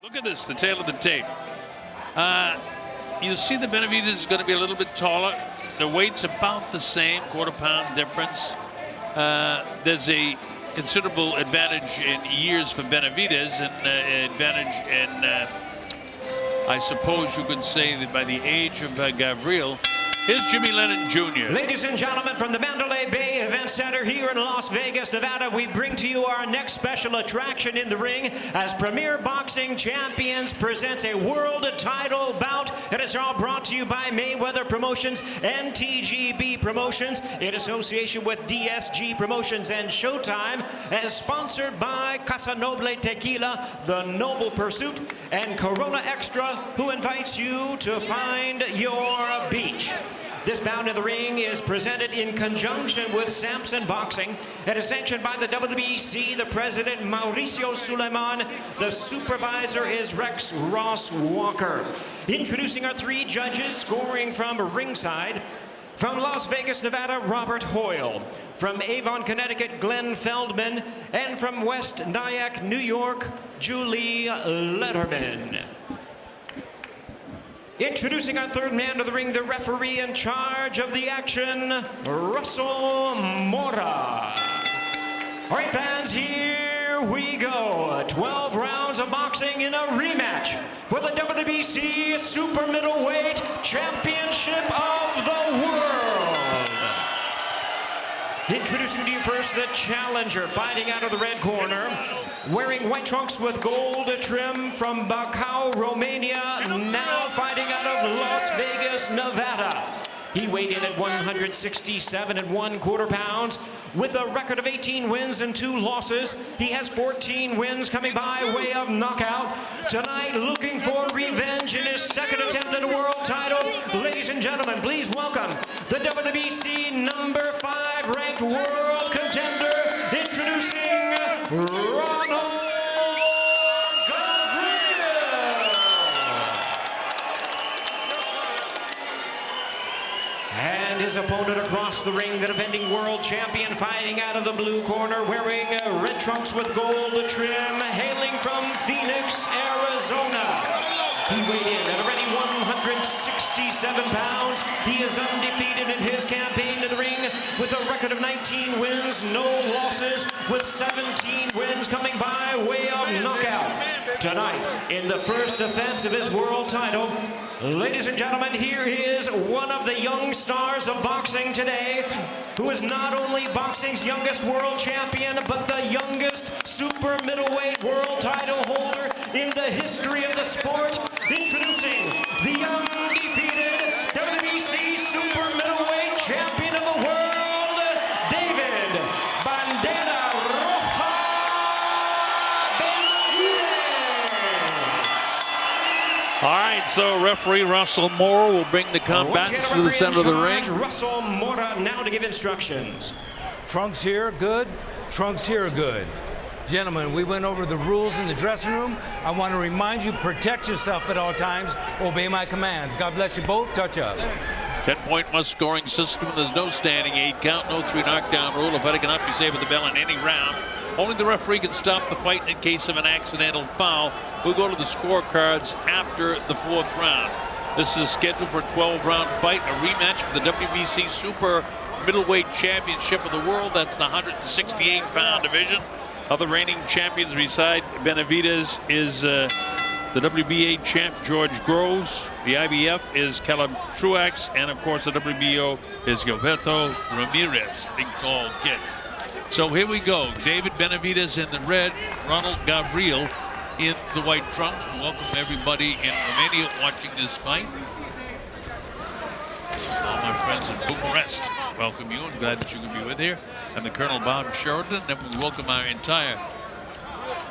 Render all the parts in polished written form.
Look at this, the tail of the tape. You see the Benavidez is going to be a little bit taller. The weight's about the same, quarter-pound difference. There's a considerable advantage in years for Benavidez and advantage in, I suppose you could say that by the age of Gavril. Here's Jimmy Lennon Jr. Ladies and gentlemen, from the Mandalay Bay Event Center here in Las Vegas, Nevada, we bring to you our next special attraction in the ring as Premier Boxing Champions presents a world title bout. It is all brought to you by Mayweather Promotions and TGB Promotions in association with DSG Promotions and Showtime, as sponsored by Casa Noble Tequila, The Noble Pursuit, and Corona Extra, who invites you to find your beach. This bout in the ring is presented in conjunction with Samson Boxing. It is sanctioned by the WBC, the president Mauricio Suleiman. The supervisor is Rex Ross Walker. Introducing our three judges, scoring from ringside. From Las Vegas, Nevada, Robert Hoyle. From Avon, Connecticut, Glenn Feldman. And from West Nyack, New York, Julie Letterman. Introducing our third man to the ring, the referee in charge of the action, Russell Mora. All right, fans, here we go. 12 rounds of boxing in a rematch for the WBC Super Middleweight Championship of the World. Introducing to you first the challenger, fighting out of the red corner, wearing white trunks with gold trim from Bacau, Romania, now fighting out of Las Vegas, Nevada. He weighed in at 167 1/4 pounds with a record of 18 wins and 2 losses. He has 14 wins coming by way of knockout. Tonight, looking for revenge in his second attempt at a world title. Ladies and gentlemen, please welcome the WBC number 5 ranked world contender, introducing Ronald Gavril. And his opponent across the ring, the defending world champion, fighting out of the blue corner, wearing red trunks with gold trim, hailing from Phoenix, Arizona. He weighed in at already 167 pounds. He is undefeated in his campaign to the ring with a record of 19 wins, no losses, with 17 wins coming by way of knockout. Tonight, in the first defense of his world title, ladies and gentlemen, here is one of the young stars of boxing today, who is not only boxing's youngest world champion, but the youngest super middleweight world title holder in the history of the sport. Introducing the undefeated WBC super middleweight champion of the world, David Bandera Roja Benavidez. All right, so referee Russell Mora will bring the combatants to the center of the ring. Russell Mora now to give instructions. Trunks here, good. Trunks here, good. Gentlemen, we went over the rules in the dressing room. I want to remind you, protect yourself at all times. Obey my commands. God bless you both. Touch up. 10-point must scoring system. There's no standing 8 count, no 3 knockdown rule. A fighter cannot be saved with the bell in any round. Only the referee can stop the fight in case of an accidental foul. We'll go to the scorecards after the 4th round. This is scheduled for a 12-round fight, a rematch for the WBC Super Middleweight Championship of the World. That's the 168-pound division. Other reigning champions reside. Benavidez is the WBA champ, George Groves. The IBF is Caleb Truax. And, of course, the WBO is Gilberto Ramirez, big, tall kid. So here we go. David Benavidez in the red, Ronald Gavril in the white trunks. Welcome everybody in Romania watching this fight. All my friends in Bucharest, welcome you. I'm glad that you can be with here. And the Colonel Bob Sheridan, and we welcome our entire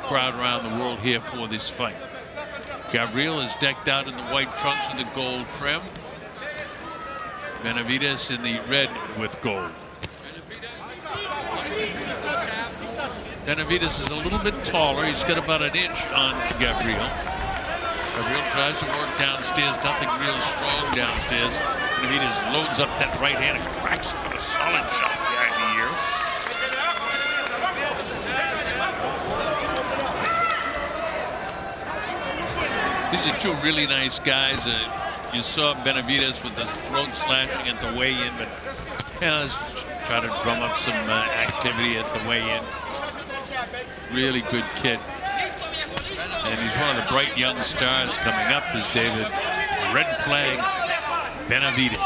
crowd around the world here for this fight. Gavril is decked out in the white trunks with the gold trim. Benavidez in the red with gold. Benavidez is a little bit taller. He's got about an inch on Gavril. Gavril tries to work downstairs, nothing real strong downstairs. Benavidez loads up that right hand and cracks it with a solid shot behind the ear. These are two really nice guys. You saw Benavidez with the throat slashing at the weigh-in, but let's try to drum up some activity at the weigh-in. Really good kid. And he's one of the bright young stars coming up is David Red Flag Benavidez.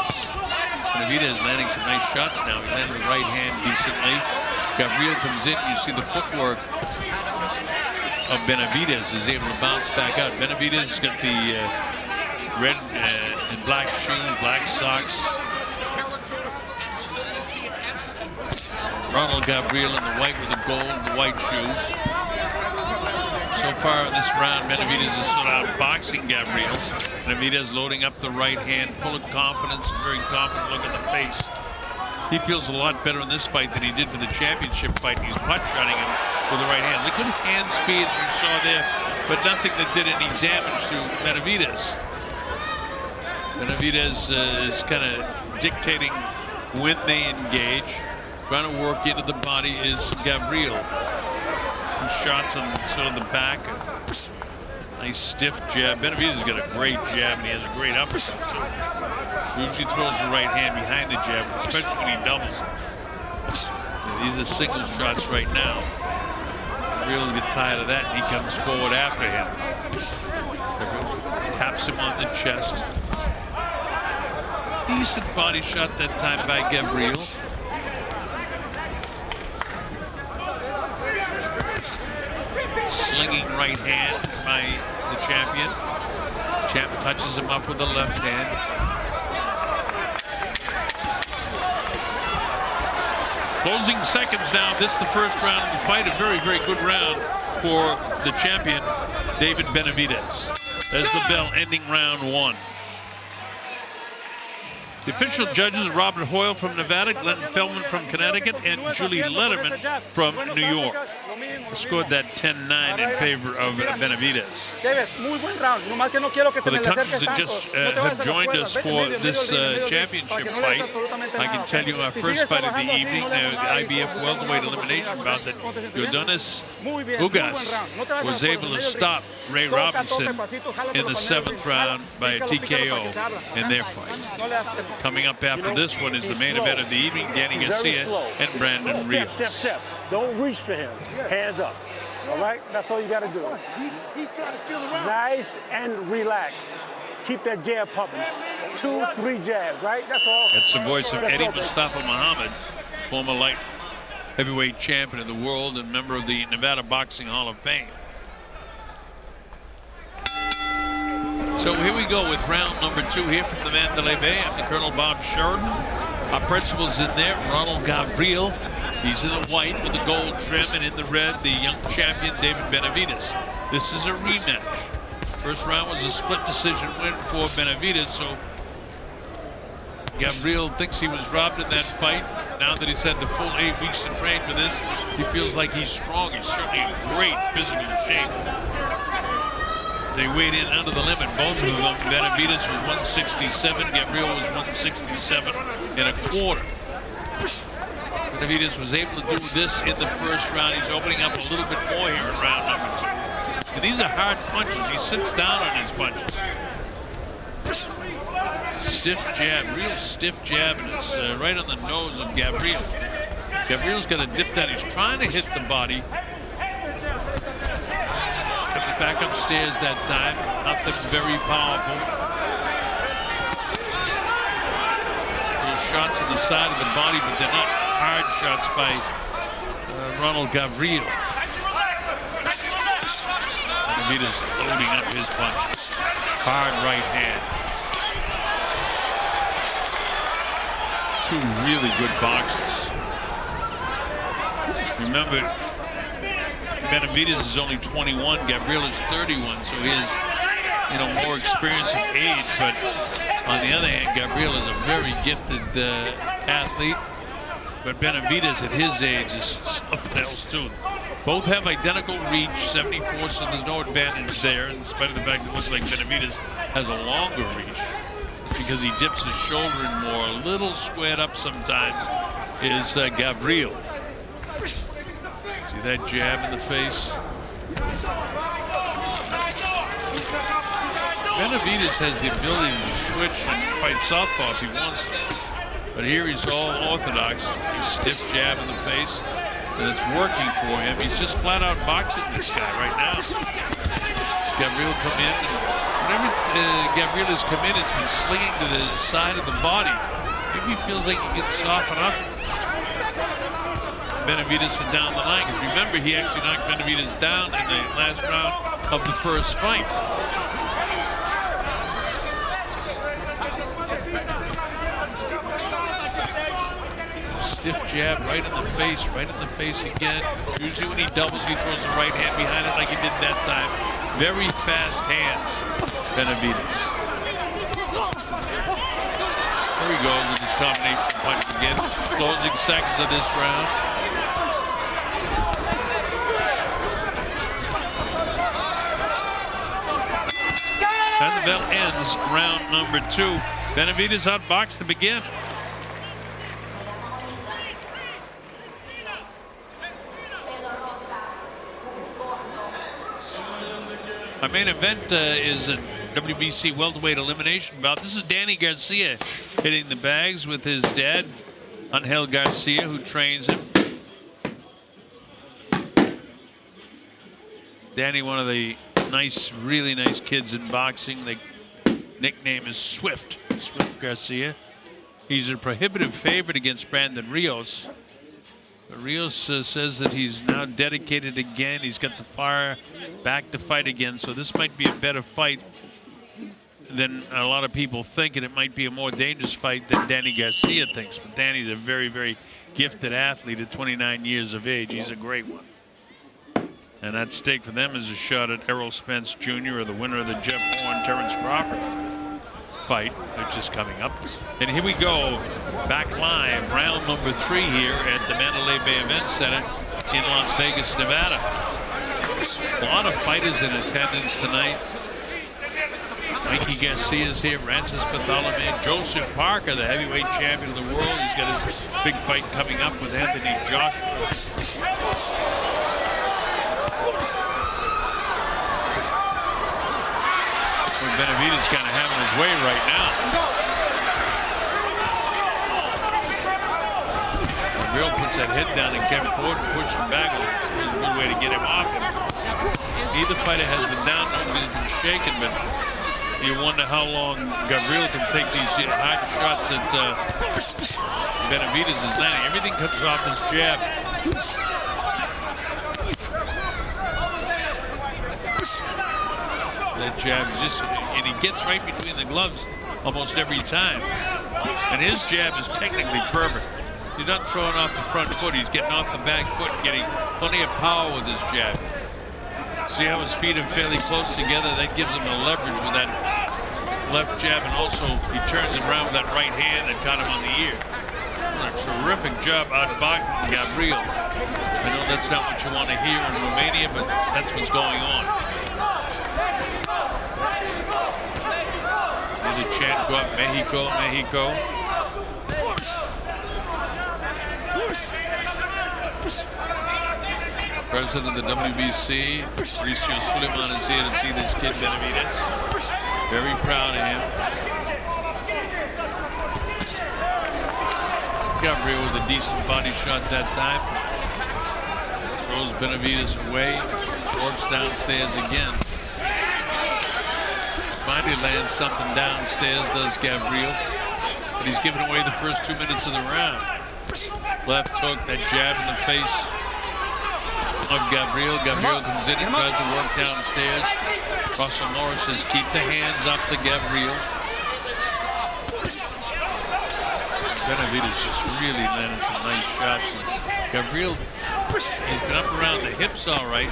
Benavidez landing some nice shots now. He landed the right hand decently. Gavril comes in. You see the footwork of Benavidez is able to bounce back out. Benavidez got the red and black shoes, black socks. Ronald Gavril in the white with the gold and the white shoes. So far in this round, Benavidez is sort of outboxing Gavril. Benavidez loading up the right hand, full of confidence, and very confident look in the face. He feels a lot better in this fight than he did for the championship fight. He's pot-shotting him with the right hands. A good hand speed, as you saw there, but nothing that did any damage to Benavidez. Benavidez is kind of dictating when they engage. Trying to work into the body is Gavril. Shots on sort of the back. Nice stiff jab. Benavidez has got a great jab and he has a great uppercut too. Usually throws the right hand behind the jab, especially when he doubles it. And these are single shots right now. Really get tired of that and he comes forward after him. Taps him on the chest. Decent body shot that time by Gavril. Slinging right hand by the champion. Champ touches him up with the left hand. Closing seconds now. This is the first round of the fight. A very, very good round for the champion, David Benavidez. There's the bell ending round one. The official judges are Robert Hoyle from Nevada, Glenn Feldman from Connecticut, and Julie Letterman from New York. Scored that 10-9 in favor of Benavidez. For the countries that just have joined us for this championship fight, I can tell you our first fight of the evening, the IBF welterweight elimination bout, that Yordenis Ugas was able to stop Ray Robinson in the 7th round by a TKO in their fight. Coming up after this one is the main event of the evening, Danny Garcia and Brandon Rios. Step. Don't reach for him. Hands up. All right? That's all you got to do. He's trying to steal the round. Nice and relax. Keep that jab pumping. 2, 3 jabs, right? That's all. That's the voice of Eddie Mustafa Muhammad, former light heavyweight champion of the world and member of the Nevada Boxing Hall of Fame. So here we go with round number 2 here from the Mandalay Bay. I'm the Colonel Bob Sheridan. Our principal's in there, Ronald Gavril. He's in the white with the gold trim, and in the red, the young champion, David Benavidez. This is a rematch. First round was a split decision win for Benavidez, so Gavril thinks he was robbed in that fight. Now that he's had the full 8 weeks to train for this, he feels like he's strong. He's certainly in great physical shape. They weighed in under the limit, both of them. Benavidez was 167, Gavril was 167 and a quarter. Benavidez was able to do this in the first round. He's opening up a little bit more here in round number 2. And these are hard punches. He sits down on his punches. Stiff jab, real stiff jab, and it's right on the nose of Gavril. Gavril's got to dip that. He's trying to hit the body. Comes back upstairs that time. Nothing very powerful. Little shots on the side of the body, but they're not hard shots by Ronald Gavril. Benavidez loading up his punches. Hard right hand. Two really good boxers. Remember, Benavidez is only 21, Gavril is 31, so he has, more experience of age. But on the other hand, Gavril is a very gifted athlete. But Benavidez at his age is something else too. Both have identical reach, 74, so there's no advantage there, in spite of the fact that it looks like Benavidez has a longer reach. It's because he dips his shoulder in more. A little squared up sometimes is Gavril. That jab in the face. Benavidez has the ability to switch and fight southpaw if he wants to. But here he's all orthodox. He's stiff jab in the face, and it's working for him. He's just flat out boxing this guy right now. Gavril come in. Whenever Gavril has come in, it's been slinging to the side of the body. Maybe he feels like he can soften up Benavidez from down the line. Because remember, he actually knocked Benavidez down in the last round of the first fight. Stiff jab right in the face again. Usually when he doubles, he throws the right hand behind it like he did that time. Very fast hands, Benavidez. There he goes with his combination punch again. Closing seconds of this round. And the bell ends round number 2. Benavidez outboxed to begin. Our main event is a WBC welterweight elimination bout. This is Danny Garcia hitting the bags with his dad, Angel Garcia, who trains him. Danny, one of the really nice kids in boxing. The nickname is Swift Garcia. He's a prohibitive favorite against Brandon Rios. Rios says that he's now dedicated again. He's got the fire back to fight again. So this might be a better fight than a lot of people think, and it might be a more dangerous fight than Danny Garcia thinks. But Danny's a very, very gifted athlete at 29 years of age. He's a great one. And at stake for them is a shot at Errol Spence Jr. or the winner of the Jeff Horn-Terrence Crawford fight, which is coming up. And here we go, back live, round number 3 here at the Mandalay Bay Event Center in Las Vegas, Nevada. A lot of fighters in attendance tonight. Mikey Garcia's here, Francis Bartholomew, Joseph Parker, the heavyweight champion of the world. He's got his big fight coming up with Anthony Joshua. Benavidez kind of having his way right now. Gavril puts that head down and Kevin Ford pushes him back. It's a good way to get him off him. Neither fighter has been down, nobody's been shaken, but you wonder how long Gavril can take these hard shots that Benavidez is landing. Everything comes off his jab. That jab and he gets right between the gloves almost every time. And his jab is technically perfect. He's not throwing off the front foot, he's getting off the back foot, getting plenty of power with his jab. See how his feet are fairly close together? That gives him the leverage with that left jab, and also he turns it around with that right hand and caught him on the ear. What a terrific job out of Gavril. I know that's not what you want to hear in Romania, but that's what's going on. The chant go up, Mexico, Mexico. President of the WBC, Mauricio Suleiman, is here to see this kid Benavidez. Very proud of him. Gavril with a decent body shot that time. Throws Benavidez away, works downstairs again. Finally lands something downstairs, does Gavril. But he's giving away the first 2 minutes of the round. Left hook, that jab in the face of Gavril. Gavril comes in and tries to work downstairs. Russell Morris says, keep the hands up to Gavril. Benavidez just really landed some nice shots. And Gavril, he's been up around the hips all right.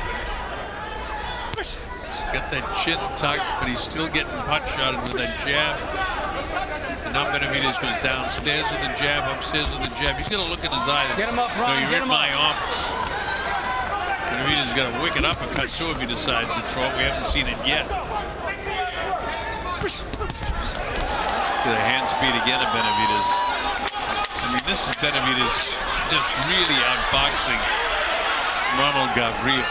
Got that chin tucked, but he's still getting punch shotted with that jab. And now Benavidez goes downstairs with the jab, upstairs with the jab. He's got to look in his eye. Get him up, Ron. No, you're in my office. Benavidez has got a wicked uppercut too if he decides to throw it. We haven't seen it yet. Look at the hand speed again of Benavidez. I mean, this is Benavidez just really outboxing Ronald Gavril.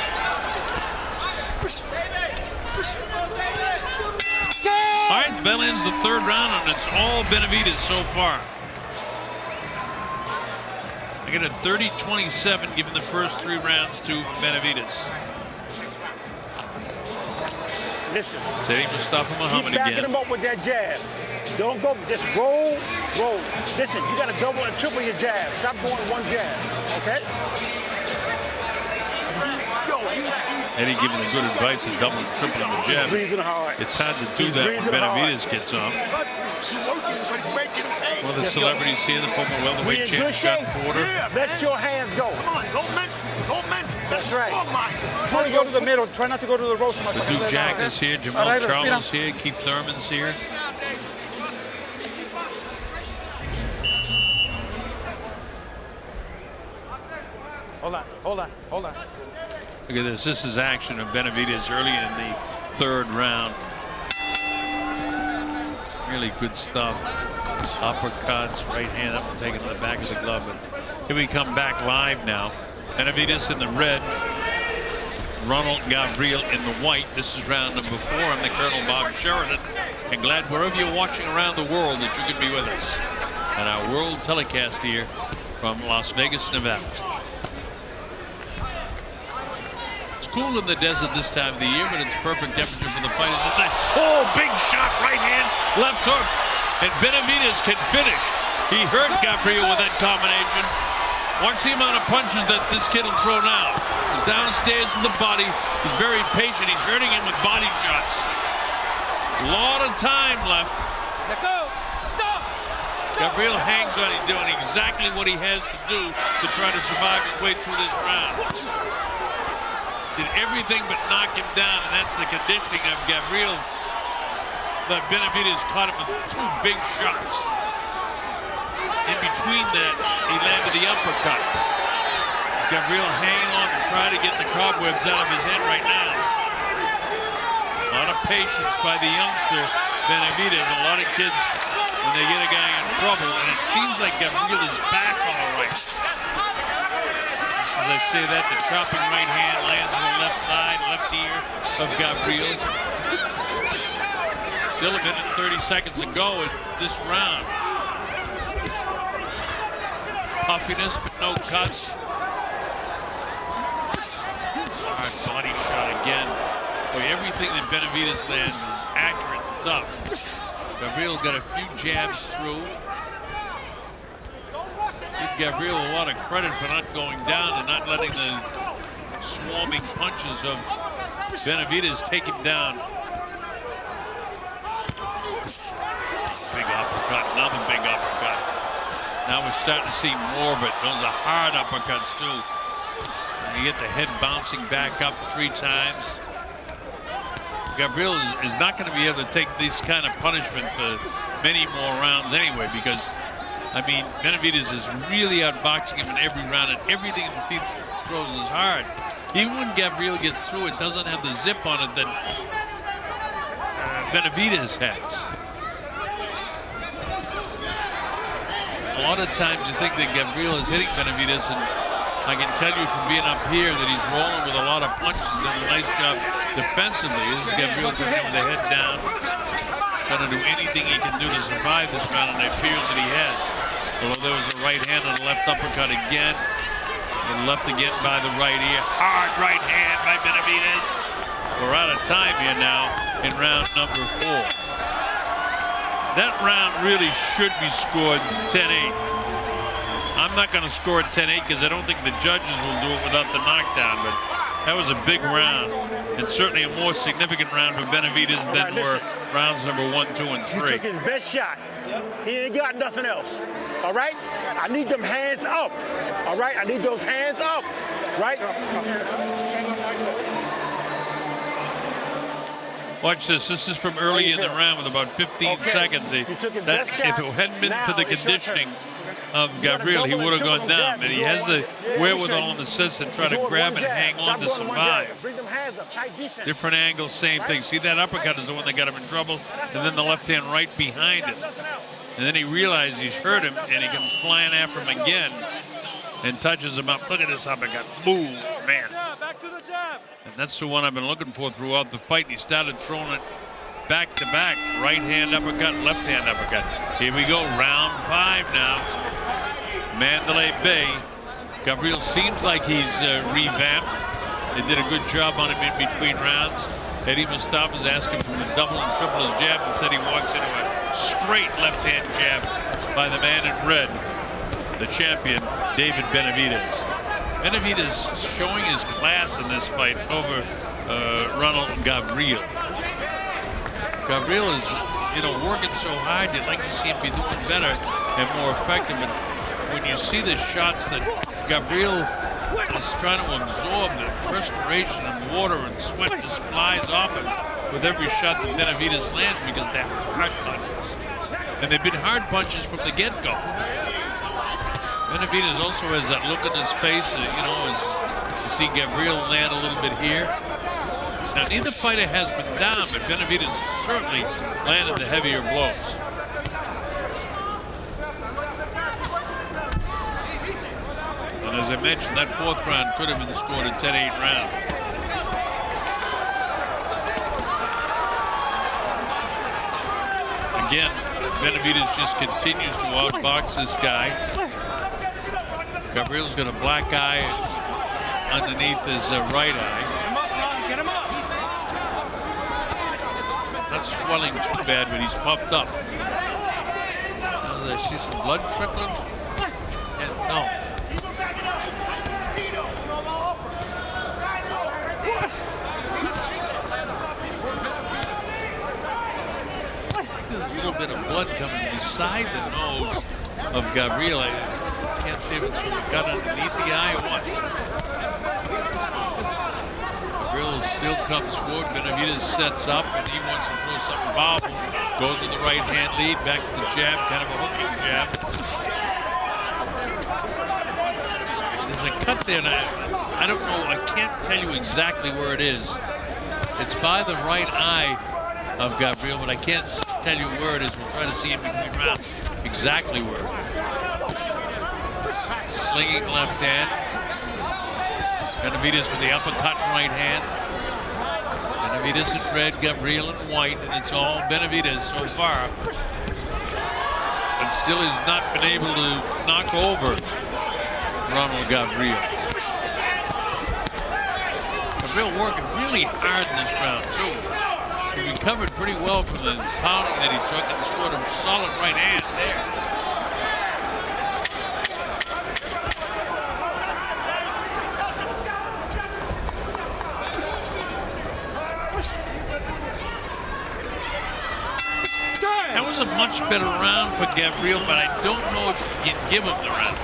bell ends the third round, and it's all Benavidez so far. I get a 30-27, giving the first 3 rounds to Benavidez. Listen. Said Mustafa Muhammad Keep backing again. him up with that jab. Don't go, just roll. Listen, you got to double and triple your jab. Stop going one jab, okay? Eddie giving the good advice of double and tripling the jab. Breathing hard. It's hard to do that when Benavidez gets on. One of the celebrities here, the former welterweight champion, Scott Porter. Let your hands go. Come on, it's all mental. It's all mental. That's right. Oh my. Try to go to the middle. Try not to go to the roast. The Duke Jack is here, Jamal Charles here, Keith Thurman's here. Hold on. Look at this. This is action of Benavidez early in the third round. Really good stuff. Uppercuts, right hand up and taking to the back of the glove. But here we come back live now. Benavidez in the red. Ronald Gavril in the white. This is round number 4. I'm the Colonel Bob Sheridan. And glad wherever you're watching around the world that you can be with us on our world telecast here from Las Vegas, Nevada. Cool in the desert this time of the year, but it's perfect temperature for the fighters. It's a big shot, right hand, left hook, and Benavidez can finish. He hurt Gavril with that combination. Watch the amount of punches that this kid will throw now. He's downstairs in the body. He's very patient. He's hurting him with body shots. A lot of time left. Let go. Stop. Gavril hangs on. He's doing exactly what he has to do to try to survive his way through this round. Did everything but knock him down, and that's the conditioning of Gavril. But Benavidez caught him with 2 big shots. In between that, he landed the uppercut. Gavril hanging on to try to get the cobwebs out of his head right now. A lot of patience by the youngster Benavidez. A lot of kids, when they get a guy in trouble, and it seems like Gavril is back all right. As I say that, the chopping right hand lands on the left side, left ear of Gavril. Still a minute and 30 seconds to go in this round. Puffiness, but no cuts. Hard body shot again. Boy, everything that Benavidez lands is accurate and tough. Gavril got a few jabs through. Give Gavril a lot of credit for not going down and not letting the swarming punches of Benavidez take him down. Big uppercut, another big uppercut. Now we're starting to see more, but those are hard uppercuts too. And you get the head bouncing back up 3 times. Gavril is not going to be able to take this kind of punishment for many more rounds anyway, because I mean, Benavidez is really outboxing him in every round, and everything he throws is hard. Even when Gavril gets through, it doesn't have the zip on it that Benavidez has. A lot of times you think that Gavril is hitting Benavidez, and I can tell you from being up here that he's rolling with a lot of punches, doing a nice job defensively. This is Gavril coming in with the head down, trying to do anything he can do to survive this round, and it appears that he has. Although there was a right hand and a left uppercut again, and left again by the right ear. Hard right hand by Benavidez. We're out of time here now in round number 4. That round really should be scored 10-8. I'm not going to score it 10-8 because I don't think the judges will do it without the knockdown, but that was a big round, and certainly a more significant round for Benavidez than were rounds number 1, 2, and 3. He took his best shot. He ain't got nothing else. All right? I need them hands up. All right? I need those hands up. Right? Watch this. This is from early in the round with about 15 seconds. If it hadn't been for the conditioning of Gavril, he would have gone down. But he has the wherewithal in the sense to try to grab and hang on to survive. Different angles, same thing. See, that uppercut is the one that got him in trouble, and then the left hand right behind it. And then he realized he's hurt him, and he comes flying after him again and touches him up. Look at this uppercut. Boom, man. And that's the one I've been looking for throughout the fight. He started throwing it back-to-back, right hand uppercut, left hand uppercut. Here we go, round 5 now. Mandalay Bay. Gavril seems like he's revamped. They did a good job on him in between rounds. Eddie Mustafa's asking for the double and triple his jab. Instead, he walks into a straight left-hand jab by the man in red, the champion, David Benavidez. Benavidez showing his class in this fight over Ronald Gavril. Gavril is, working so hard. You'd like to see him be doing better and more effective. But when you see the shots that Gavril is trying to absorb, the perspiration and water and sweat just flies off him with every shot that Benavidez lands because they're hard punches. And they've been hard punches from the get-go. Benavidez also has that look in his face, as you see Gavril land a little bit here. Now, neither fighter has been down, but Benavidez certainly landed the heavier blows. And as I mentioned, that 4th round could have been scored a 10-8 round. Again, Benavidez just continues to outbox this guy. Gavril's got a black eye underneath his right eye. Get him up. Not swelling too bad, but he's puffed up. I see some blood trickling. Can't tell. There's a little bit of blood coming beside the nose of Gavril. I can't see if it's from the gun underneath the eye or what. Gavril still comes forward. Benavidez sets up and he wants to throw something powerful. Goes with the right hand lead, back to the jab, kind of a hooking jab. There's a cut there, and I don't know, I can't tell you exactly where it is. It's by the right eye of Gavril, but I can't tell you where it is. We'll try to see in between rounds exactly where it is. Slinging left hand. Benavidez with the uppercut right hand. Benavidez in red, Gavril in white, and it's all Benavidez so far. But still has not been able to knock over Ronald Gavril. Gavril working really hard in this round, too. He recovered pretty well from the pounding that he took and scored a solid right hand there. That was a much better round for Gavril, but I don't know if you can give him the round.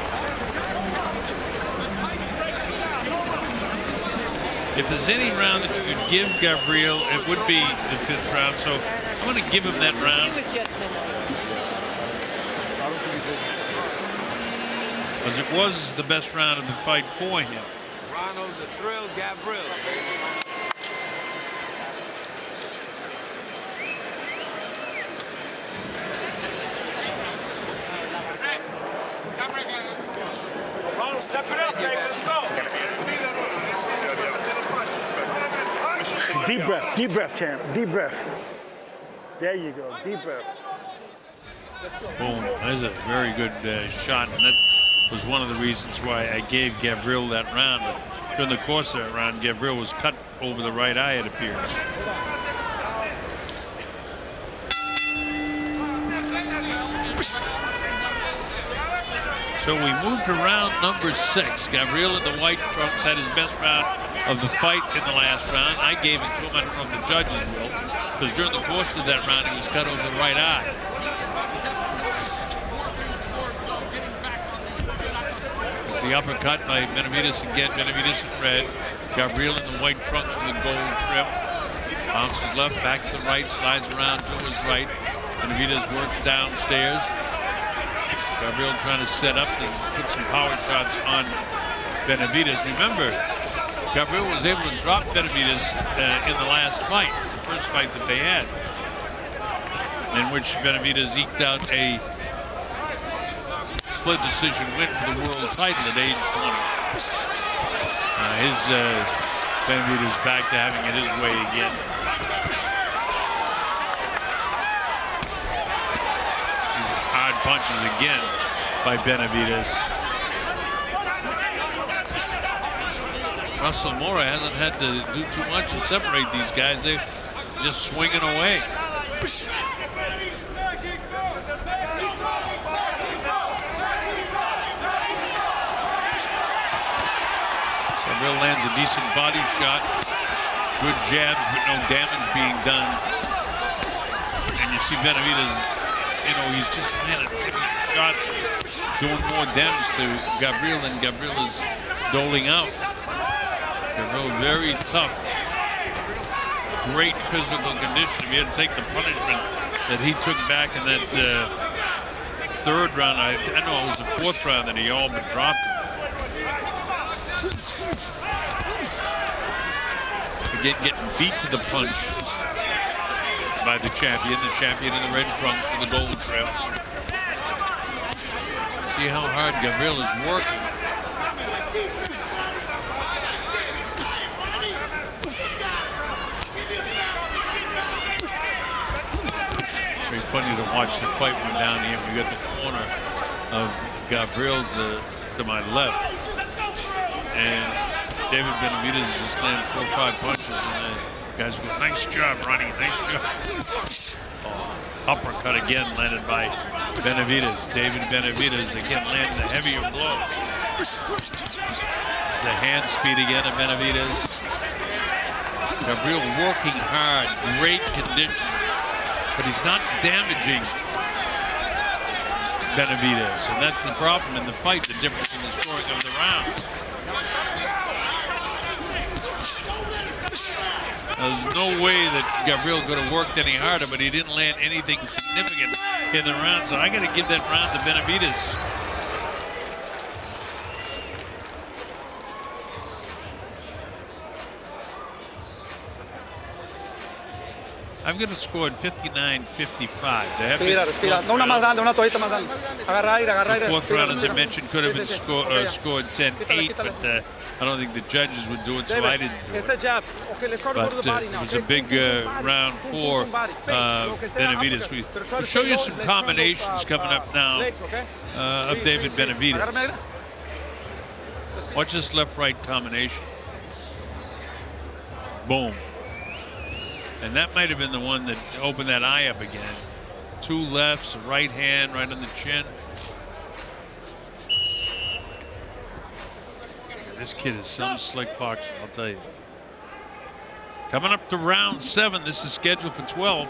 If there's any round that you could give Gavril, it would be the 5th round. So I'm going to give him that round. Because it was the best round of the fight for him. Ronald the Thrill Gavril. Ronald, step it up, baby. Let's go. Deep breath, champ. Deep breath. There you go. Deep breath. Boom. That's a very good shot. And that was one of the reasons why I gave Gavril that round. But during the course of that round, Gavril was cut over the right eye, it appears. So we moved to round number 6. Gavril in the white trunks had his best round of the fight in the last round. I gave it to him, I don't know if the judges will, because during the course of that round, he was cut over the right eye. It's the uppercut by Benavidez again. Benavidez in red. Gavril in the white trunks with the gold trim. Bounces left, back to the right, slides around to his right. Benavidez works downstairs. Gavril trying to set up and put some power shots on Benavidez. Remember, Gavril was able to drop Benavidez in the last fight, the first fight that they had, in which Benavidez eked out a split decision win for the world title at age 20. Benavidez back to having it his way again. punches again by Benavidez. Russell Mora hasn't had to do too much to separate these guys. They're just swinging away. Gavril lands a decent body shot. Good jabs, but no damage being done. And you see Benavidez, you know, he's just landing shots, doing more damage to Gavril than Gavril is doling out. Gavril very tough, great physical condition. If he had to take the punishment that he took back in that third round, I know it was the fourth round that he all but dropped him. Again, getting beat to the punch by the champion in the red trunks for the Golden Trail. See how hard Gavril is working. Very funny to watch the fight from down here. We got the corner of Gavril to my left, and David Benavidez just landed 4 or 5 punches, and the guys go, "Nice job, Ronnie, nice job." Uppercut again landed by Benavidez. David Benavidez again lands a heavier blow. There's the hand speed again of Benavidez. Gavril working hard, great condition, but he's not damaging Benavidez, and that's the problem in the fight, the difference in the scoring of the rounds. There's no way that Gavril could have worked any harder, but he didn't land anything significant in the round, so I got to give that round to Benavidez. I'm going to score 59-55. Respira. No, una más grande, una toallita más grande. Agarra aire, agarra aire. The fourth round, as I mentioned, could have been scored 10-8, but I don't think the judges would do it, so I didn't do it. But it was a big round for Benavidez. We'll show you some combinations coming up now of David Benavidez. Watch this left-right combination. Boom. And that might have been the one that opened that eye up again. 2 lefts, a right hand right on the chin. This kid is some slick boxer, I'll tell you. Coming up to round 7, this is scheduled for 12.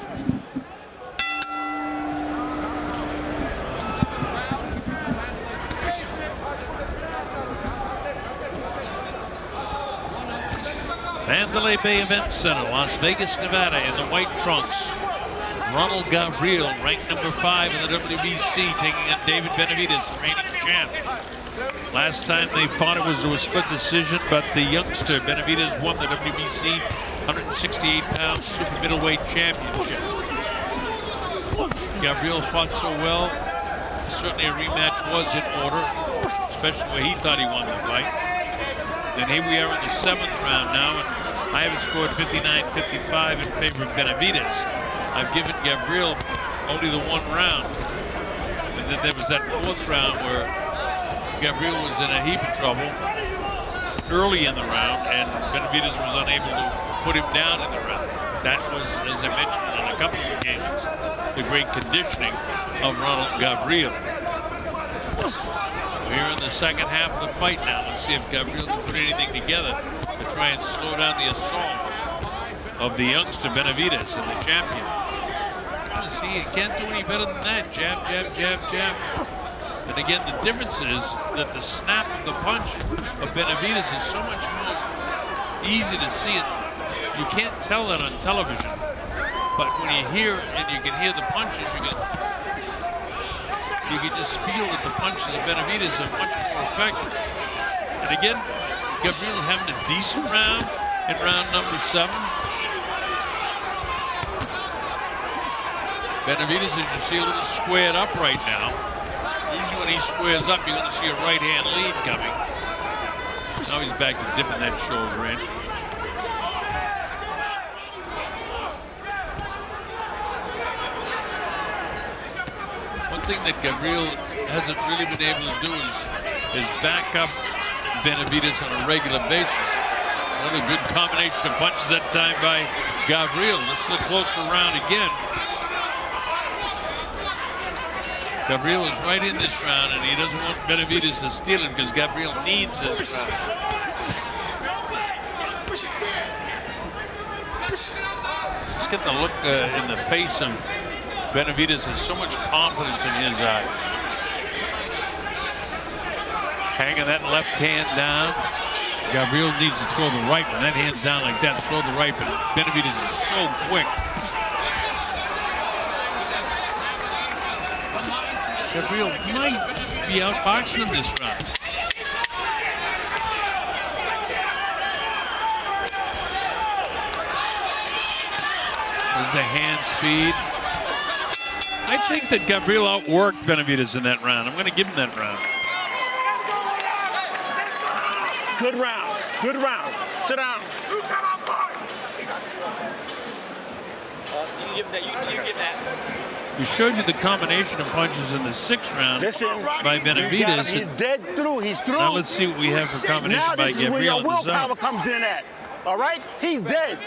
Mandalay Bay Event Center, Las Vegas, Nevada, in the white trunks. Ronald Gavril, ranked number 5 in the WBC, taking on David Benavidez, reigning champ. Last time they fought, it was a split decision, but the youngster Benavidez won the WBC 168-pound super middleweight championship. Gavril fought so well, certainly a rematch was in order, especially where he thought he won the fight. And here we are in the 7th round now, and I have it scored 59-55 in favor of Benavidez. I've given Gavril only the 1 round. And then there was that 4th round where Gavril was in a heap of trouble early in the round, and Benavidez was unable to put him down in the round. That was, as I mentioned on a couple of occasions, the great conditioning of Ronald Gavril. We're in the second half of the fight now. Let's see if Gavril can put anything together to try and slow down the assault of the youngster Benavidez and the champion. See, he can't do any better than that. Jab, jab, jab, jab. And again, the difference is that the snap of the punch of Benavidez is so much more easy to see it. You can't tell that on television, but when you hear and you can hear the punches, you can just feel that the punches of Benavidez are much more effective. And again, Gavril having a decent round in round number 7. Benavidez, as you see, a little squared up right now. Usually when he squares up, you're going to see a right-hand lead coming. Now he's back to dipping that shoulder in. thing that Gavril hasn't really been able to do is back up Benavidez on a regular basis. Another good combination of punches that time by Gavril. This is a closer round again. Gavril is right in this round, and he doesn't want Benavidez to steal it because Gavril needs this round. Let's get the look in the face of Benavidez. Has so much confidence in his eyes. Hanging that left hand down. Gavril needs to throw the right one. That hand's down like that. Throw the right, but Benavidez is so quick. Gavril might be outboxing him this round. There's the hand speed. I think that Gavril outworked Benavidez in that round. I'm going to give him that round. Good round. Good round. Sit down. You give that. We showed you the combination of punches in the 6th round by Listen, Benavidez. he's dead through. He's through. Now let's see what we have for combination Now by this is where Gavril your in the willpower zone. comes in at. All right? He's dead.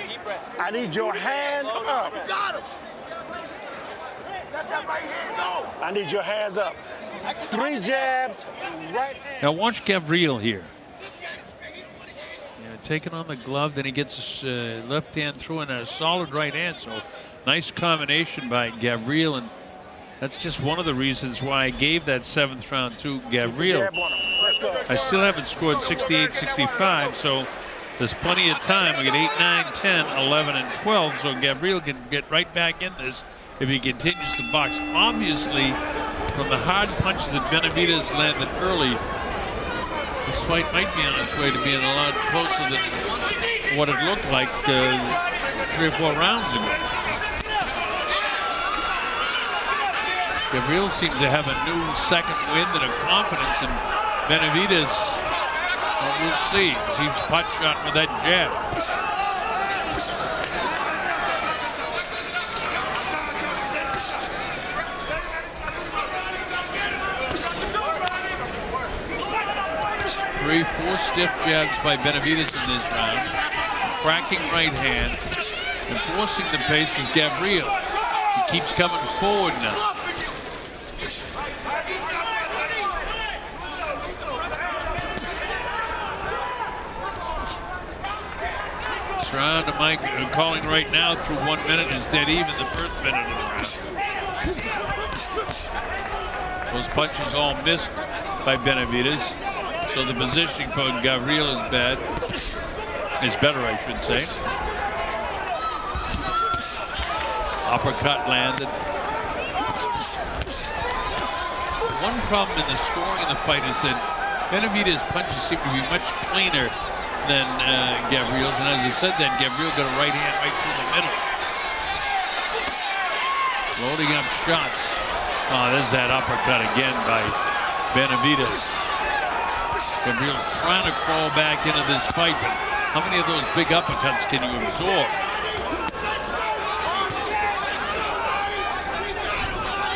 I need your hand up. Got him. Let that right hand go. I need your hands up. 3 jabs, right hand. Now watch Gavril here. Taking on the glove, then he gets his left hand through in a solid right hand. So nice combination by Gavril, and that's just one of the reasons why I gave that 7th round to Gavril. I still haven't scored 68-65, so there's plenty of time. We get 8, 9, 10, 11, and 12, so Gavril can get right back in this if he continues to box. Obviously, from the hard punches that Benavidez landed early, this fight might be on its way to being a lot closer than what it looked like 3 or 4 rounds ago. Gavril seems to have a new second wind and a confidence in Benavidez. Well, we'll see. He's pot shot with that jab. Three, 4 stiff jabs by Benavidez in this round. Cracking right hand. And forcing the pace is Gavril. He keeps coming forward now. This round, Mike calling right now through 1 minute is dead even the first minute of the round. Those punches all missed by Benavidez. So the positioning for Gavril is bad. Is better, I should say. Uppercut landed. One problem in the scoring of the fight is that Benavidez's punches seem to be much cleaner than Gavril's. And as I said that, Gavril got a right hand right through the middle. Loading up shots. Oh, there's that uppercut again by Benavidez. Gavril trying to crawl back into this fight, but how many of those big uppercuts can you absorb?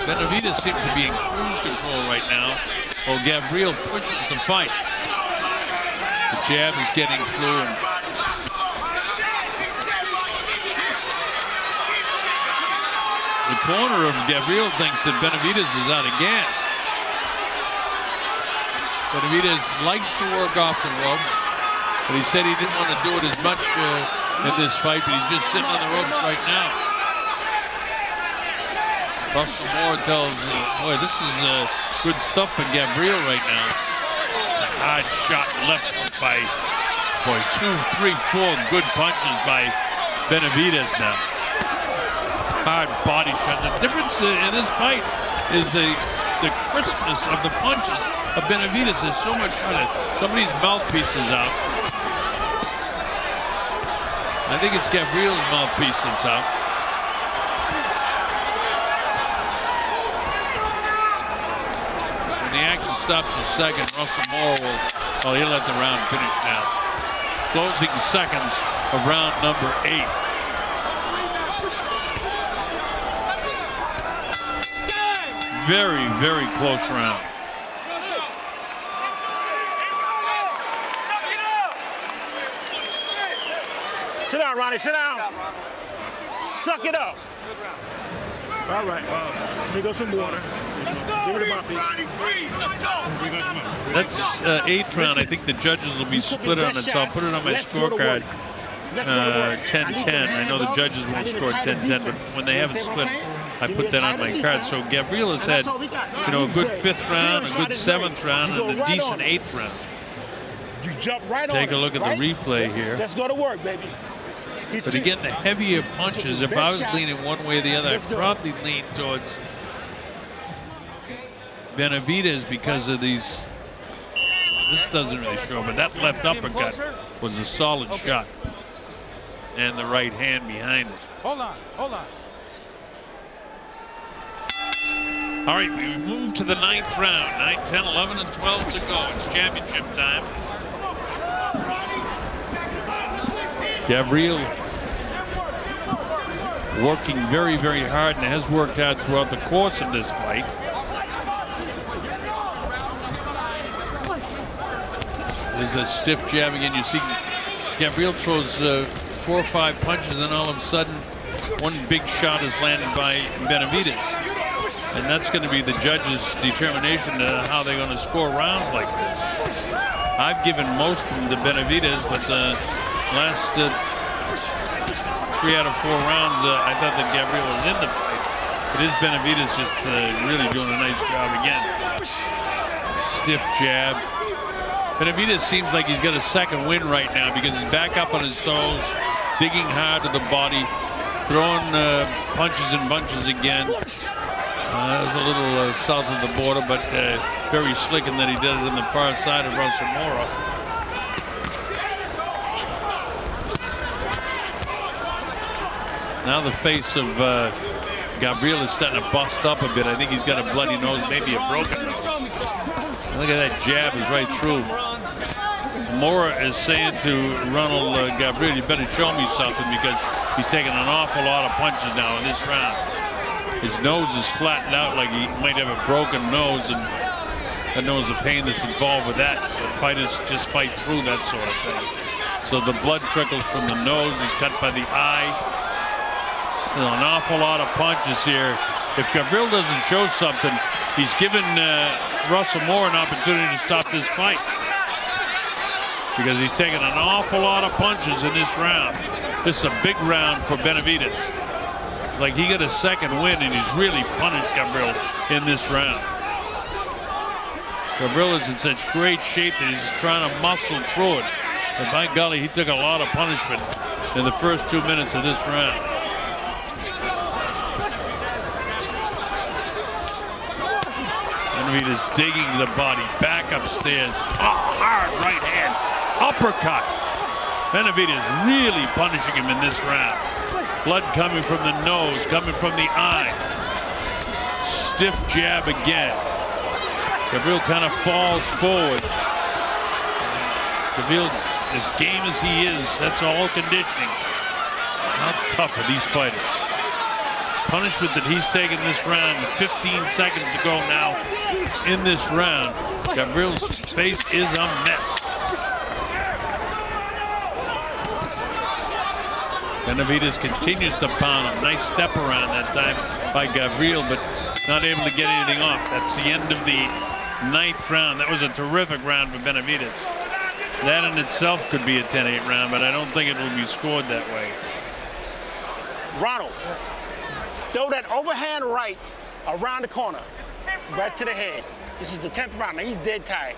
Benavidez seems to be in cruise control right now, while Gavril pushes the fight. The jab is getting through, and the corner of Gavril thinks that Benavidez is out of gas. Benavidez likes to work off the ropes, but he said he didn't want to do it as much in this fight, but he's just sitting on the ropes right now. Russell Moore tells, boy, this is good stuff for Gavril right now. A hard shot left by, boy, 2, 3, 4 good punches by Benavidez now. Hard body shot. The difference in this fight is the crispness of the punches of Benavidez is so much better. Somebody's mouthpiece is out. I think it's Gavril's mouthpiece that's out. When the action stops a second, Russell Moore will, well, he'll let the round finish now. Closing seconds of round number 8. very, very close round. Sit down, Ronnie. Sit down. Suck it up. All right. Here goes some water. Let's go. Give it to Buffy. Breathe. Let's go. That's 8th round. I think the judges will be split on it, so I'll put it on my scorecard. 10-10. I know the judges won't score 10-10, but when they have it split, I put that on my card. So Gavril has had, you know, a good 5th round, a good 7th round, and a decent 8th round. You jump right on. Take a look at the replay here. Let's go to work, baby. But again, the heavier punches, if I was leaning one way or the other, I'd probably lean towards Benavidez because of these. This doesn't really show, but that left uppercut was a solid shot. And the right hand behind it. Hold on, hold on. All right, we move to the 9th round. 9, 10, 11, and 12 to go. It's championship time. Gavril working very, very hard and has worked hard throughout the course of this fight. There's a stiff jab again. You see Gavril throws 4 or 5 punches, and then all of a sudden one big shot is landed by Benavidez. And that's going to be the judges' determination to how they're going to score rounds like this. I've given most of them to Benavidez, but the last 3 out of 4 rounds, I thought that Gavril was in the fight. But is Benavidez just really doing a nice job again. Stiff jab. Benavidez seems like he's got a second win right now because he's back up on his toes, digging hard to the body, throwing punches and bunches again. That was a little south of the border, but very slick in that he did it on the far side of Russell Mora. Now the face of Gavril is starting to bust up a bit. I think he's got a bloody nose, maybe a broken nose. Look at that jab is right through. Mora is saying to Ronald Gavril, you better show me something because he's taking an awful lot of punches now in this round. His nose is flattened out like he might have a broken nose, and God knows the pain that's involved with that. The fighters just fight through that sort of thing. So the blood trickles from the nose. He's cut by the eye. There's an awful lot of punches here. If Gavril doesn't show something, he's given Russell Moore an opportunity to stop this fight because he's taken an awful lot of punches in this round. This is a big round for Benavidez. Like he got a second win and he's really punished Gavril in this round. Gavril is in such great shape that he's trying to muscle through it. And by golly, he took a lot of punishment in the first 2 minutes of this round. Benavidez digging the body back upstairs. Oh, hard right hand. Uppercut. Benavidez really punishing him in this round. Blood coming from the nose, coming from the eye. Stiff jab again. Gavril kind of falls forward. Gavril, as game as he is, that's all conditioning. How tough are these fighters? Punishment that he's taken this round, 15 seconds to go now in this round. Gavril's face is a mess. Benavidez continues to pound him. Nice step around that time by Gavril, but not able to get anything off. That's the end of the 9th round. That was a terrific round for Benavidez. That in itself could be a 10-8 round, but I don't think it will be scored that way. Ronald, throw that overhand right around the corner, right to the head. This is the 10th round. Now he's dead tired.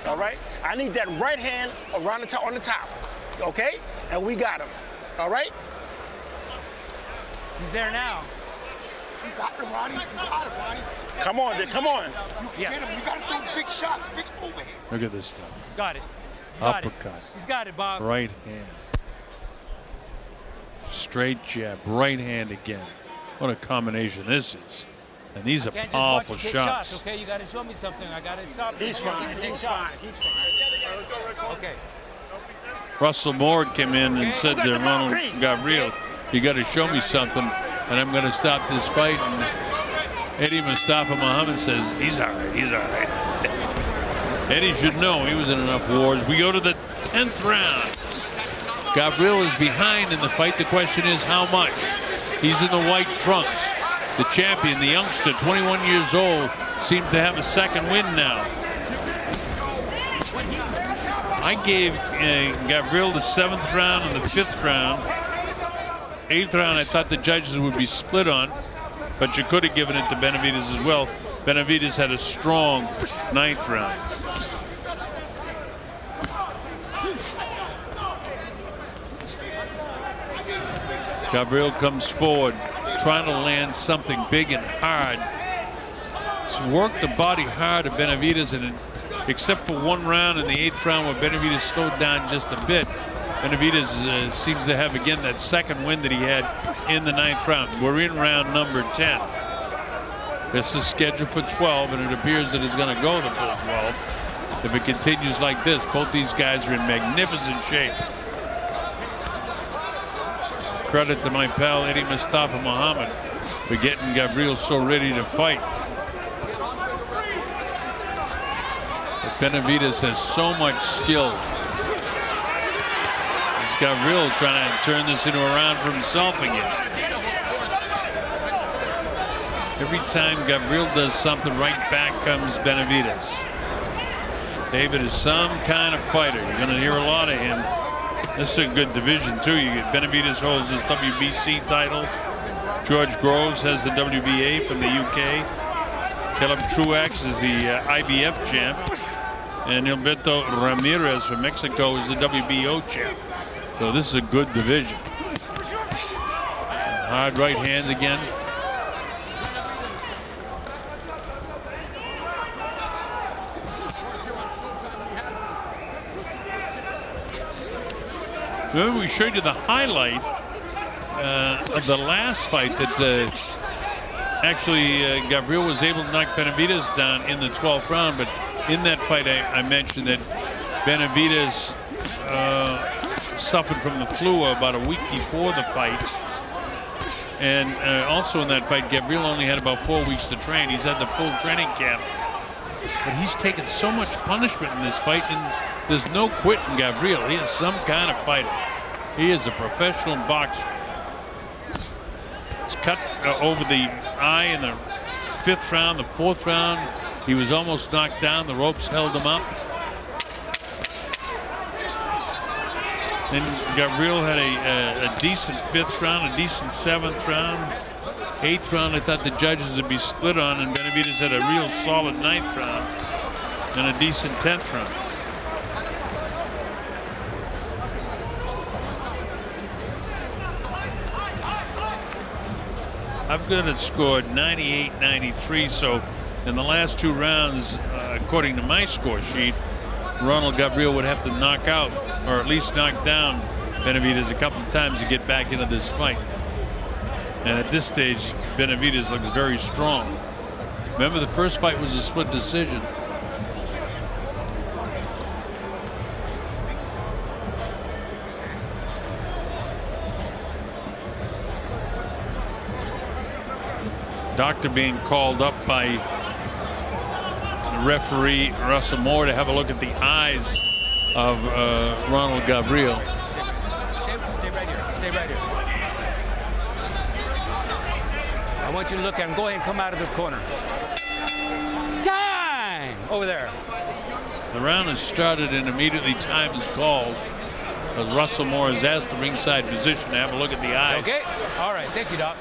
All right? I need that right hand around the top, on the top. Okay? And we got him. All right? He's there now. You got him, Ronnie. You got him, Ronnie. Come on, come on. Yes. Get him. You got to throw big shots, big overhand. Look at this stuff. He's got it. He's got Uppercut. it. He's got it, Bob. Right hand. Straight jab. Right hand again. What a combination this is. And these are powerful shots. Okay, you got to show me something. I got to stop. He's fine. He's fine. He's fine. Okay. Russell Moore came in and said to Ronald Gavril, you got to show me something, and I'm going to stop this fight. And Eddie Mustafa Muhammad says, he's all right, he's all right. Eddie should know he was in enough wars. We go to the 10th round. Gavril is behind in the fight. The question is how much? He's in the white trunks. The champion, the youngster, 21 years old, seems to have a second win now. I gave Gavril the 7th round and the 5th round. 8th round I thought the judges would be split on, but you could have given it to Benavidez as well. Benavidez had a strong 9th round. Gavril comes forward, trying to land something big and hard. He's worked the body hard of Benavidez, and except for one round in the 8th round where Benavidez slowed down just a bit, Benavidez seems to have again that second win that he had in the 9th round. We're in round number 10. This is scheduled for 12, and it appears that it's going to go the full 12. If it continues like this, both these guys are in magnificent shape. Credit to my pal Eddie Mustafa Muhammad for getting Gavril so ready to fight. But Benavidez has so much skill. It's Gavril trying to turn this into a round for himself again. Every time Gavril does something, right back comes Benavidez. David is some kind of fighter. You're going to hear a lot of him. This is a good division too. You get Benavidez holds his WBC title. George Groves has the WBA from the UK. Caleb Truax is the IBF champ. And Gilberto Ramirez from Mexico is the WBO champ. So this is a good division. Hard right hand again. Remember, we showed you the highlight of the last fight that actually Gavril was able to knock Benavidez down in the 12th round. But in that fight, I mentioned that Benavidez suffered from the flu about a week before the fight. And also in that fight, Gavril only had about 4 weeks to train. He's had the full training camp. But he's taken so much punishment in this fight, and there's no quitting Gavril. He is some kind of fighter. He is a professional boxer. He's cut over the eye in the 5th round, the 4th round. He was almost knocked down. The ropes held him up. Then Gavril had a decent 5th round, a decent 7th round. 8th round, I thought the judges would be split on, and Benavidez had a real solid 9th round and a decent 10th round. I've got it scored 98-93, so in the last 2 rounds, according to my score sheet, Ronald Gavril would have to knock out, or at least knock down, Benavidez a couple of times to get back into this fight. And at this stage, Benavidez looks very strong. Remember, the first fight was a split decision. Doctor being called up by the referee Russell Moore to have a look at the eyes of Ronald Gavril. Stay right here. Stay right here. I want you to look at him. Go ahead and come out of the corner. Time! Over there. The round has started and immediately time is called, as Russell Moore has asked the ringside physician to have a look at the eyes. Okay. All right. Thank you, Doc.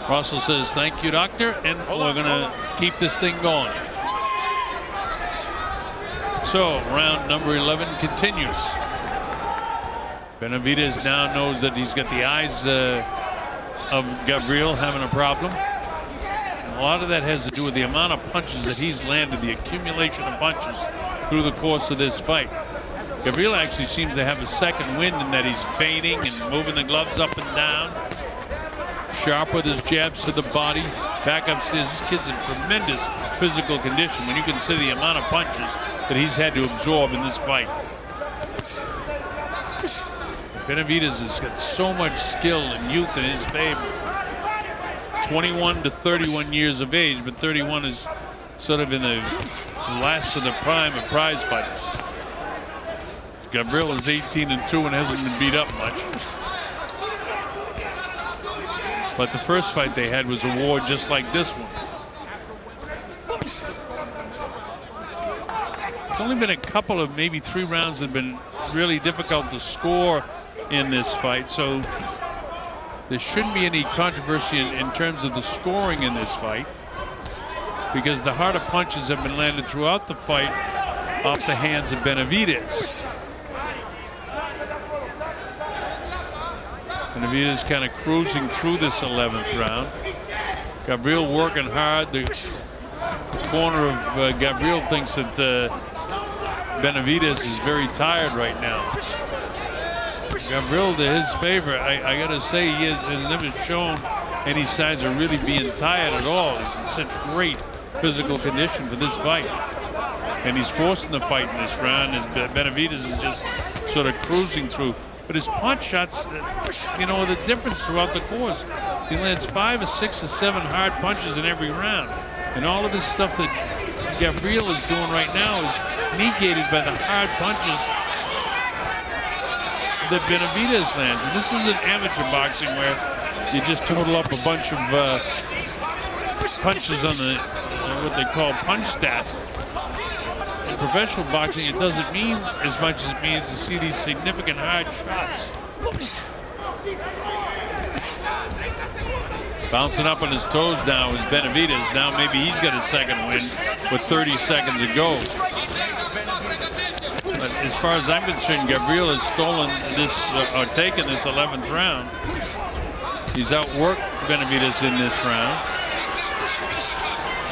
Russell says, "Thank you, doctor," and we're going to keep this thing going. So, round number 11 continues. Benavidez now knows that he's got the eyes of Gavril having a problem. And a lot of that has to do with the amount of punches that he's landed, the accumulation of punches through the course of this fight. Gavril actually seems to have a second wind in that he's feinting and moving the gloves up and down. Sharp with his jabs to the body. Back upstairs. This kid's in tremendous physical condition when you consider the amount of punches that he's had to absorb in this fight. Benavidez has got so much skill and youth in his favor. 21 to 31 years of age, but 31 is sort of in the last of the prime of prize fights. Gavril is 18-2 and hasn't been beat up much. But the first fight they had was a war just like this one. It's only been a couple of maybe 3 rounds that have been really difficult to score in this fight, so there shouldn't be any controversy in terms of the scoring in this fight, because the harder punches have been landed throughout the fight off the hands of Benavidez. Benavidez kind of cruising through this 11th round. Gavril working hard. The corner of Gavril thinks that Benavidez is very tired right now. Gavril, to his favor, I got to say, he has never shown any signs of really being tired at all. He's in such great physical condition for this fight. And he's forcing the fight in this round as Benavidez is just sort of cruising through. But his punch shots, you know, the difference throughout the course. He lands 5 or 6 or 7 hard punches in every round. And all of this stuff that Gavril is doing right now is negated by the hard punches that Benavidez lands. And this isn't amateur boxing where you just total up a bunch of punches on the what they call punch stats. In professional boxing, it doesn't mean as much as it means to see these significant hard shots. Bouncing up on his toes now is Benavidez. Now maybe he's got a second win with 30 seconds to go. But as far as I'm concerned, Gavril has stolen this or taken this 11th round. He's outworked Benavidez in this round.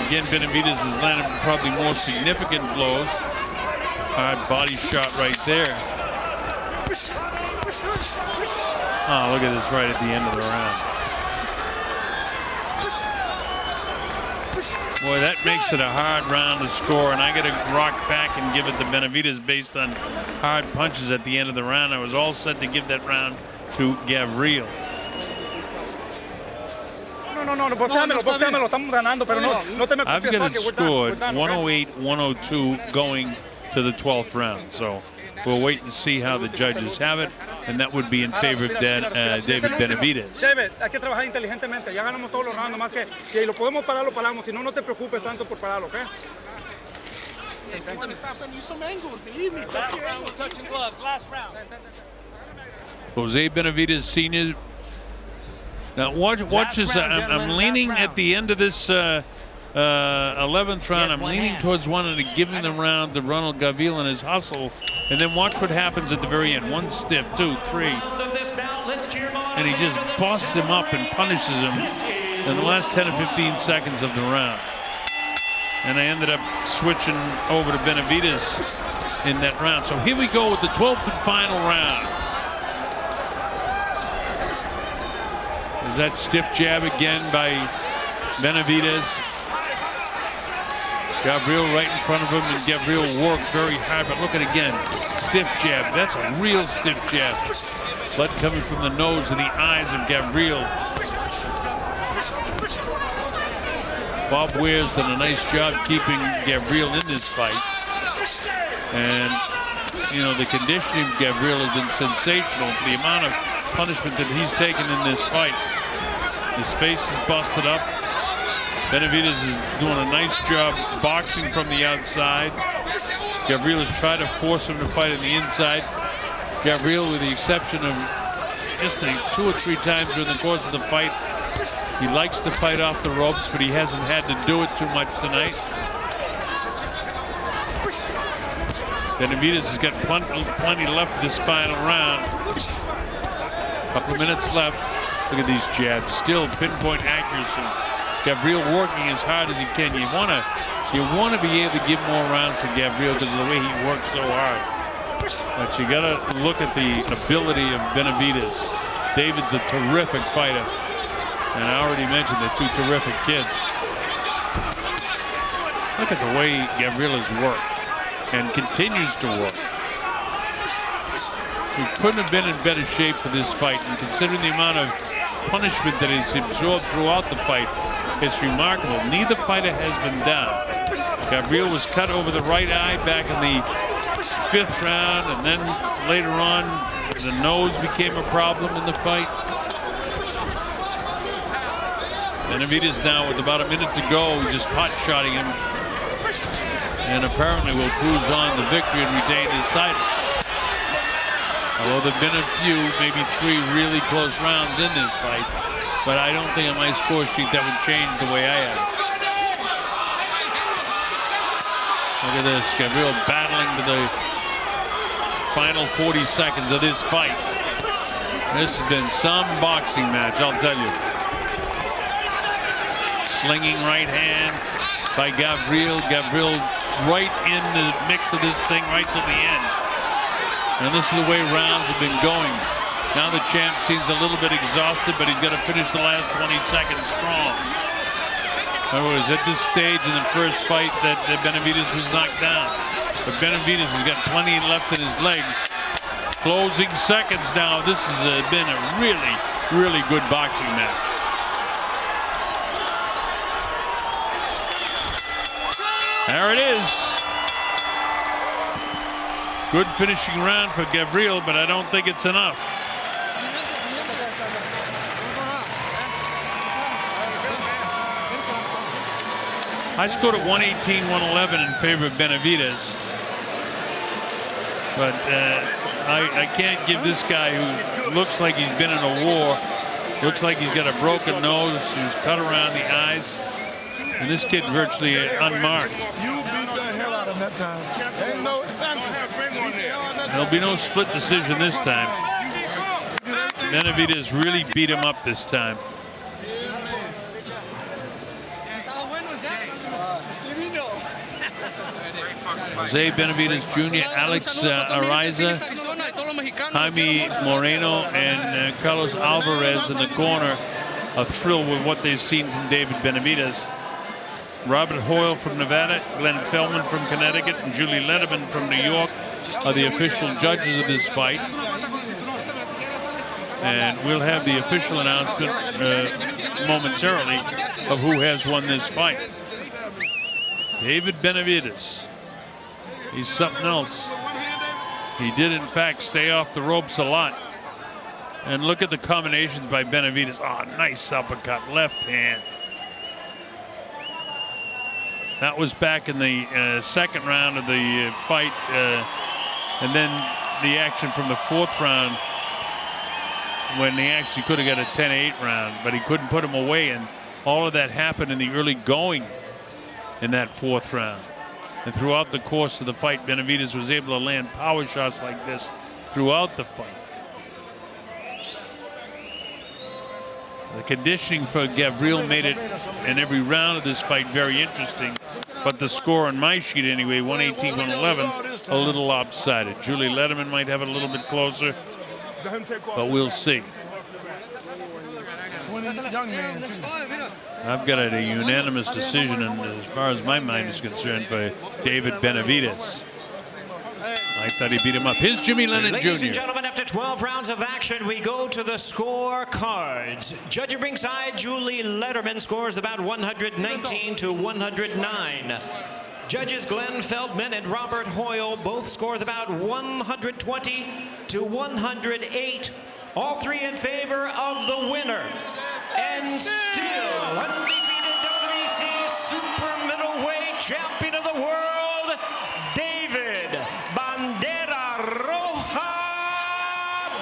Again, Benavidez has landed probably more significant blows. Hard body shot right there. Oh, look at this right at the end of the round. Boy, that makes it a hard round to score, and I got to rock back and give it to Benavidez based on hard punches at the end of the round. I was all set to give that round to Gavril. No, boxeamelo, estamos ganando, pero no te me I've got it scored 108-102 going to the 12th round. So we'll wait and see how the judges have it, and that would be in favor of David Benavidez. David, hay que trabajar inteligentemente. Ya ganamos todos los rounds, más que si lo podemos parar, lo paramos. Si no, no te preocupes tanto por pararlo, ¿ok? If you want to stop him, use some angles. Believe me. Last round was touching gloves. Last round. Jose Benavidez Sr. Now watch this. I'm leaning at the end of this 11th round. I'm leaning towards wanting to give him the round to Ronald Gavril and his hustle, and then watch what happens at the very end. 1 stiff, 2, 3, and he just busts him up and punishes him in the last 10 or 15 seconds of the round. And I ended up switching over to Benavidez in that round. So here we go with the 12th and final round. Is that stiff jab again by Benavidez? Gavril right in front of him, and Gavril worked very hard, but look at it again. Stiff jab. That's a real stiff jab. Blood coming from the nose and the eyes of Gavril. Bob Weir's done a nice job keeping Gavril in this fight. And, you know, the conditioning of Gavril has been sensational for the amount of punishment that he's taken in this fight. His face is busted up. Benavidez is doing a nice job boxing from the outside. Gavril has tried to force him to fight on the inside. Gavril, with the exception of just 2 or 3 times during the course of the fight, he likes to fight off the ropes, but he hasn't had to do it too much tonight. Benavidez has got plenty left this final round. Couple of minutes left. Look at these jabs, still pinpoint accuracy. Gavril working as hard as he can. You want to be able to give more rounds to Gavril because of the way he works so hard. But you got to look at the ability of Benavidez. David's a terrific fighter, and I already mentioned they're 2 terrific kids. Look at the way Gavril has worked and continues to work. He couldn't have been in better shape for this fight, and considering the amount of punishment that he's absorbed throughout the fight is remarkable. Neither fighter has been down. Gavril was cut over the right eye back in the 5th round, and then later on, the nose became a problem in the fight. Benavidez now with about a minute to go, just hot-shotting him, and apparently will cruise on the victory and retain his title. Although there have been a few, maybe 3 really close rounds in this fight, but I don't think on my score sheet that would change the way I have it. Look at this, Gavril battling to the final 40 seconds of this fight. This has been some boxing match, I'll tell you. Slinging right hand by Gavril. Gavril right in the mix of this thing right to the end. And this is the way rounds have been going. Now the champ seems a little bit exhausted, but he's got to finish the last 20 seconds strong. In other words, at this stage in the first fight that Benavidez was knocked down. But Benavidez has got plenty left in his legs. Closing seconds now. This has been a really, really good boxing match. There it is. Good finishing round for Gavril, but I don't think it's enough. I scored at 118-111 in favor of Benavidez. But I can't give this guy who looks like he's been in a war, looks like he's got a broken nose, he's cut around the eyes. And this kid virtually unmarked. You beat the hell out of him that time. Ain't no There'll be no split decision this time. Benavidez really beat him up this time. Jose Benavidez Jr., Alex Araiza, Jaime Moreno, and Carlos Alvarez in the corner are thrilled with what they've seen from David Benavidez. Robert Hoyle from Nevada, Glenn Feldman from Connecticut, and Julie Letterman from New York are the official judges of this fight. And we'll have the official announcement momentarily of who has won this fight. David Benavidez. He's something else. He did, in fact, stay off the ropes a lot. And look at the combinations by Benavidez. Oh, nice uppercut, left hand. That was back in the 2nd round of the fight. And then the action from the 4th round when he actually could have got a 10-8 round, but he couldn't put him away. And all of that happened in the early going in that 4th round. And throughout the course of the fight, Benavidez was able to land power shots like this throughout the fight. The conditioning for Gavril made it in every round of this fight very interesting. But the score on my sheet anyway, 118-111, a little lopsided. Julie Letterman might have it a little bit closer, but we'll see. I've got a unanimous decision, and as far as my mind is concerned, for David Benavidez. I thought he beat him up. Here's Jimmy Lennon Jr. Ladies and gentlemen, after 12 rounds of action, we go to the scorecards. Judge at ringside, Julie Letterman scores the bout 119-109. Judges Glenn Feldman and Robert Hoyle both score the bout 120-108. All three in favor of the winner. And still undefeated WBC super middleweight champion of the world, David Bandera Roja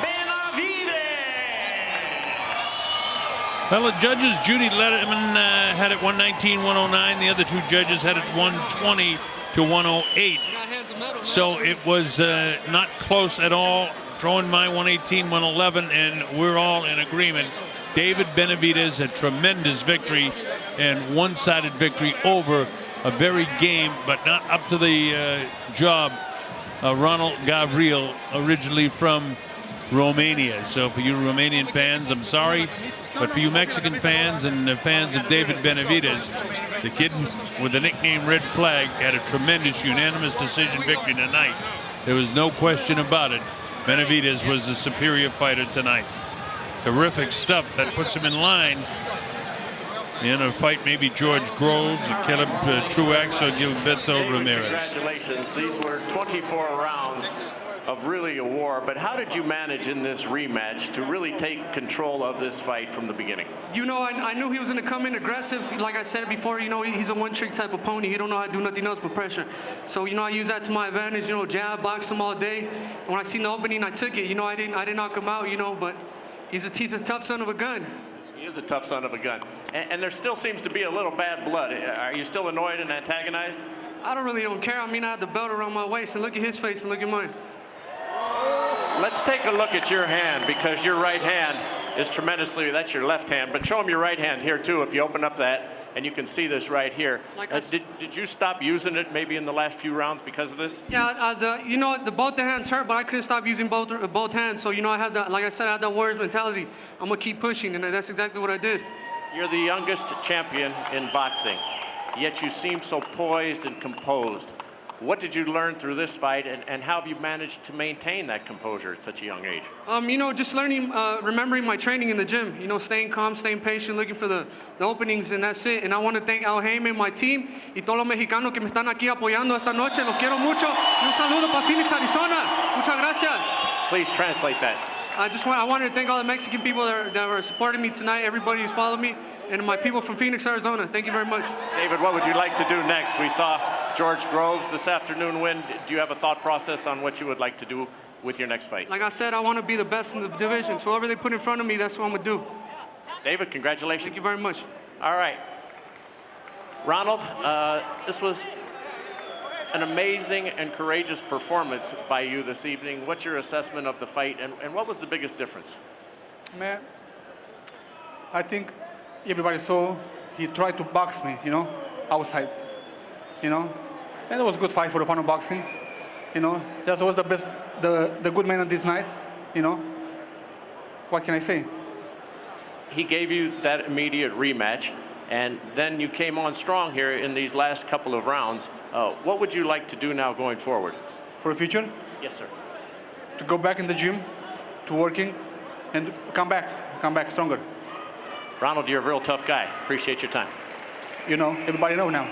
Benavidez. Well, the judges, Judy Letterman had it 119-109. The other two judges had it 120-108. So it was not close at all. Throwing my 118-111, and we're all in agreement. David Benavidez, a tremendous victory and one-sided victory over a very game, but not up to the job, Ronald Gavril, originally from Romania. So for you Romanian fans, I'm sorry, but for you Mexican fans and the fans of David Benavidez, the kid with the nickname Red Flag had a tremendous unanimous decision victory tonight. There was no question about it. Benavidez was the superior fighter tonight. Terrific stuff. That puts him in line in a fight, maybe George Groves, Caleb Truax, or Gilberto Ramirez. Congratulations. These were 24 rounds of really a war, but how did you manage in this rematch to really take control of this fight from the beginning? You know, I knew he was going to come in aggressive. Like I said before, you know, he's a one-trick type of pony. He don't know how to do nothing else but pressure. So, you know, I use that to my advantage. You know, jab, box him all day. When I seen the opening, I took it. You know, I didn't knock him out, you know, but he's a tough son of a gun. He is a tough son of a gun. And there still seems to be a little bad blood. Are you still annoyed and antagonized? I don't care. I mean, I had the belt around my waist, and look at his face and look at mine. Let's take a look at your hand, because your right hand is tremendously, that's your left hand, but show him your right hand here too, if you open up that, and you can see this right here. Did you stop using it maybe in the last few rounds because of this? Yeah, you know, both the hands hurt, but I couldn't stop using both hands. So, you know, I had that, like I said, I had that warrior's mentality. I'm gonna keep pushing, and that's exactly what I did. You're the youngest champion in boxing, yet you seem so poised and composed. What did you learn through this fight, and how have you managed to maintain that composure at such a young age? You know, just learning, remembering my training in the gym. You know, staying calm, staying patient, looking for the openings, and that's it. And I want to thank Al Heyman, my team, y todos los mexicanos que me están aquí apoyando esta noche. Los quiero mucho. Y un saludo para Phoenix, Arizona. Muchas gracias. Please translate that. I wanted to thank all the Mexican people that were supporting me tonight, everybody who's followed me, and my people from Phoenix, Arizona. Thank you very much. David, what would you like to do next? We saw George Groves this afternoon win. Do you have a thought process on what you would like to do with your next fight? Like I said, I want to be the best in the division. So whatever they put in front of me, that's what I'm going to do. David, congratulations. Thank you very much. All right. Ronald, this was an amazing and courageous performance by you this evening. What's your assessment of the fight, and what was the biggest difference? Man, I think everybody saw he tried to box me, you know, outside, you know. And it was a good fight for the fun of boxing, you know. That was the best, the good man of this night, you know. What can I say? He gave you that immediate rematch, and then you came on strong here in these last couple of rounds. What would you like to do now going forward? For the future? Yes, sir. To go back in the gym, to working, and come back stronger. Ronald, you're a real tough guy. Appreciate your time. You know, everybody know now.